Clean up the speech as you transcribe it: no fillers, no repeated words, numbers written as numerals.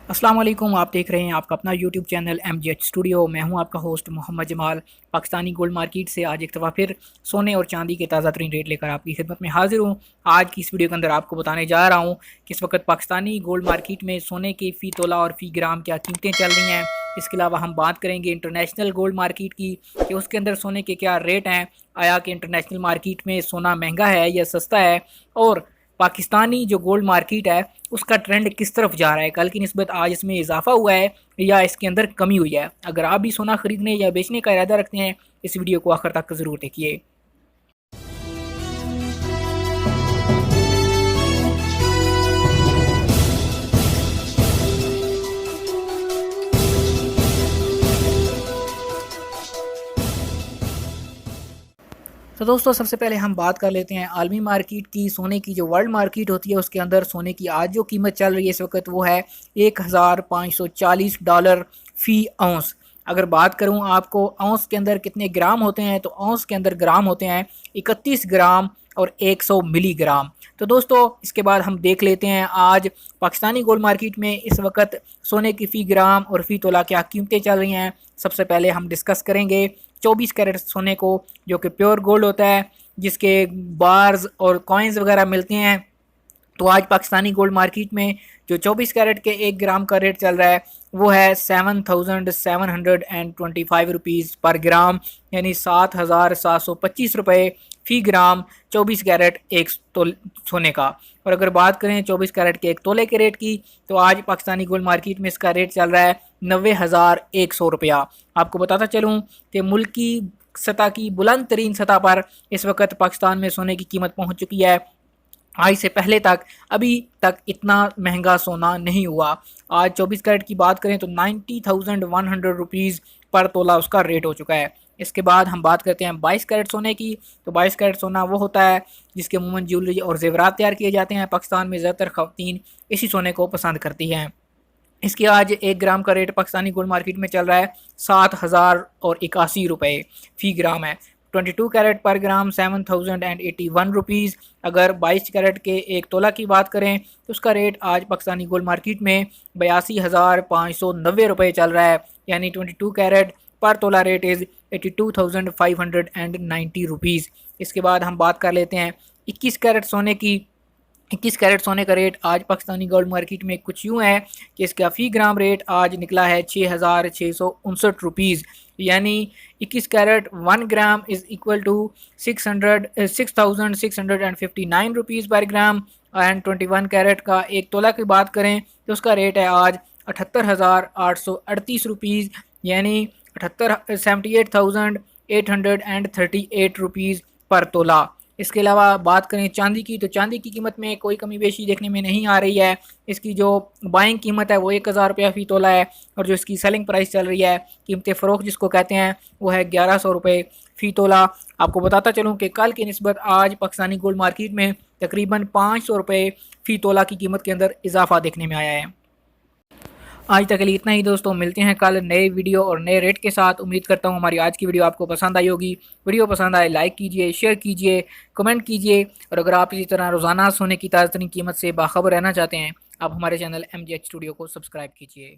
अस्सलाम वालेकुम। आप देख रहे हैं आपका अपना यूट्यूब चैनल MGH स्टूडियो। मैं हूं आपका host Mohammad Jamal. Pakistani gold market से आज एक दफ़ा फिर सोने और चांदी के ताज़ा तरीन रेट लेकर आपकी खिदमत में हाजिर हूं। आज की इस वीडियो के अंदर आपको बताने जा रहा हूं कि इस वक्त पाकिस्तानी गोल्ड मार्केट में सोने के फ़ी तोला और फ़ी ग्राम क्या कीमतें चल रही हैं। इसके अलावा हम बात करेंगे इंटरनेशनल गोल्ड मार्केट की कि उसके अंदर सोने के क्या रेट हैं। आया कि इंटरनेशनल मार्केट में सोना महंगा है या सस्ता है, और पाकिस्तानी जो गोल्ड मार्केट है उसका ट्रेंड किस तरफ जा रहा है। कल की निस्बत आज इसमें इजाफा हुआ है या इसके अंदर कमी हुई है। अगर आप भी सोना खरीदने या बेचने का इरादा रखते हैं, इस वीडियो को आखिर तक ज़रूर देखिए। तो दोस्तों, सबसे पहले हम बात कर लेते हैं आलमी मार्केट की। सोने की जो वर्ल्ड मार्केट होती है उसके अंदर सोने की आज जो कीमत चल रही है इस वक्त वो है $1540 फ़ी औंस। अगर बात करूं आपको औंस के अंदर कितने ग्राम होते हैं, तो औंस के अंदर ग्राम होते हैं 31 ग्राम और 100 मिलीग्राम। तो दोस्तों, इसके बाद हम देख लेते हैं आज पाकिस्तानी गोल्ड मार्केट में इस वक्त सोने की फ़ी ग्राम और फ़ी तोला क्या कीमतें चल रही हैं। सबसे पहले हम डिस्कस करेंगे 24 कैरेट सोने को, जो कि प्योर गोल्ड होता है, जिसके बार्स और कॉइन्स वगैरह मिलते हैं। तो आज पाकिस्तानी गोल्ड मार्केट में जो 24 कैरेट के 1 ग्राम का रेट चल रहा है वो है 7725 रुपीज़ पर ग्राम, यानी 7725 रुपये फ़ी ग्राम 24 कैरेट एक सोने का। और अगर बात करें 24 कैरेट के 1 तोले के रेट की, तो आज पाकिस्तानी गोल्ड मार्केट में इसका रेट चल रहा है 90,100 रुपया। आपको बताता चलूँ कि मुल्क की सतह की बुलंद तरीन सतह पर इस वक्त पाकिस्तान में सोने की कीमत पहुँच चुकी है। आज से पहले तक अभी तक इतना महंगा सोना नहीं हुआ। आज 24 कैरेट की बात करें तो 90,100 रुपीज़ पर तोला उसका रेट हो चुका है। इसके बाद हम बात करते हैं 22 कैरेट सोने की। तो 22 कैरेट सोना वो होता है जिसके अमूमन ज्वेलरी और जेवरात तैयार किए जाते हैं। पाकिस्तान में ज़्यादातर ख़वातीन इसी सोने को पसंद करती हैं। इसकी आज 1 ग्राम का रेट पाकिस्तानी गोल्ड मार्केट में चल रहा है 7,081 रुपये फ़ी ग्राम है। 22 कैरेट पर ग्राम 7,081 रुपीज़। अगर 22 कैरेट के 1 तोला की बात करें तो उसका रेट आज पाकिस्तानी गोल्ड मार्केट में 82,590 रुपये चल रहा है, यानी 22 कैरेट पर तोला रेट इज़ 82,590 रुपीज़। इसके बाद हम बात कर लेते हैं 21 कैरेट सोने की। 21 कैरेट सोने का रेट आज पाकिस्तानी गोल्ड मार्केट में कुछ यूँ है कि इसका फ़ी ग्राम रेट आज निकला है 6,659 रुपीज़, यानी 21 carat 1 gram is equal to 6,659 rupees per gram. And 21 carat का 1 तोला की बात करें तो उसका रेट है आज 78,838 रुपीज़, यानी 78,838 रुपीज़ पर तोला। इसके अलावा बात करें चांदी की, तो चांदी की कीमत में कोई कमी बेशी देखने में नहीं आ रही है। इसकी जो बाइंग कीमत है वो 1,000 रुपया फ़ी तोला है, और जो इसकी सेलिंग प्राइस चल रही है, कीमत फ़रोख्त जिसको कहते हैं, वो है 1100 रुपये फ़ी तोला। आपको बताता चलूँ कि कल की निस्बत आज पाकिस्तानी गोल्ड मार्केट में तकरीबन 500 रुपये फ़ी तोला की कीमत के अंदर इजाफा देखने में आया है। आज तक के लिए इतना ही दोस्तों, मिलते हैं कल नए वीडियो और नए रेट के साथ। उम्मीद करता हूँ हमारी आज की वीडियो आपको पसंद आई होगी। वीडियो पसंद आए लाइक कीजिए, शेयर कीजिए, कमेंट कीजिए। और अगर आप इसी तरह रोज़ाना सोने की ताज़ा तरीन कीमत से बाखबर रहना चाहते हैं, आप हमारे चैनल MGH स्टूडियो को सब्सक्राइब कीजिए।